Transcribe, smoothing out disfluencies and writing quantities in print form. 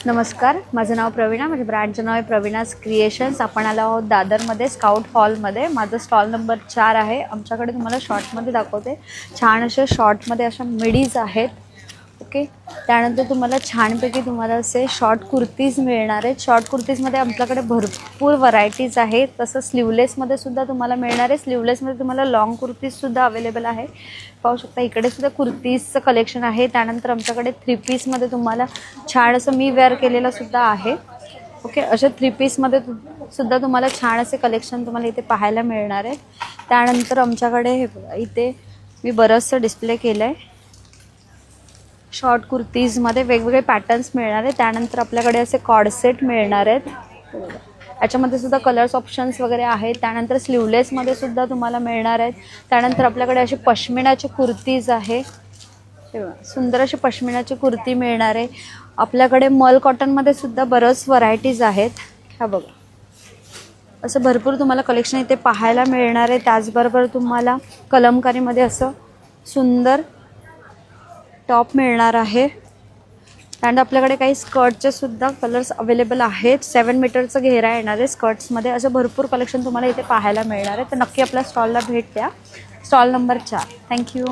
नमस्कार, माझं नाव प्रवीणा. माझ्या ब्रँडचं नाव आहे प्रवीणाज क्रिएशन्स. आपण आलो आहोत दादरमध्ये स्काउट हॉलमध्ये. माझं स्टॉल नंबर 4 आहे. आमच्याकडे तुम्हाला शॉर्टमध्ये दाखवते. छान अशा शॉर्टमध्ये अशा मिडीज आहेत. ओके, त्यानंतर तुम्हाला छानपैकी तुम्हाला असे शॉर्ट कुर्तीज मिळणार आहेत. शॉर्ट कुर्तीजमध्ये आमच्याकडे भरपूर व्हरायटीज आहेत. तसं स्लीवलेसमध्ये सुद्धा तुम्हाला मिळणार आहे. स्लीवलेसमध्ये तुम्हाला लॉंग कुर्तीजसुद्धा अवेलेबल आहे. पाहू शकता, इकडे सुद्धा कुर्तीजचं कलेक्शन आहे. त्यानंतर आमच्याकडे 3 पीसमध्ये तुम्हाला छान असं मी वेअर केलेलं सुद्धा आहे. ओके, अशा 3 पीसमध्ये सुद्धा तुम्हाला छान असे कलेक्शन तुम्हाला इथे पाहायला मिळणार आहे. त्यानंतर आमच्याकडे हे बघा, इथे मी बरंचसं डिस्प्ले केलं आहे. शॉर्ट कुर्तीजमध्ये वेगवेगळे पॅटर्न्स मिळणार आहेत. त्यानंतर आपल्याकडे असे कॉर्डसेट मिळणार आहेत. याच्यामध्ये सुद्धा कलर्स ऑप्शन्स वगैरे आहेत. त्यानंतर स्लीवलेसमध्ये सुद्धा तुम्हाला मिळणार आहेत. त्यानंतर आपल्याकडे असे पश्मिनाचे कुर्तीज आहे. सुंदर अशी पश्मिनाची कुर्ती मिळणार आहे. आपल्याकडे मल कॉटनमध्ये सुद्धा बरंच व्हरायटीज आहेत. हा बघा, असं भरपूर तुम्हाला कलेक्शन इथे पाहायला मिळणार आहे. त्याचबरोबर तुम्हाला कलमकारीमध्ये असं सुंदर टॉप मिळणार आहे. त्यानंतर आपल्याकडे काही स्कर्टचे सुद्धा कलर्स अवेलेबल आहेत. 7 मीटरचं घेरा येणार आहे स्कर्ट्समध्ये. असं भरपूर कलेक्शन तुम्हाला इथे पाहायला मिळणार आहे. तर नक्की आपल्या स्टॉलला भेट द्या. Stall number 4. थँक्यू.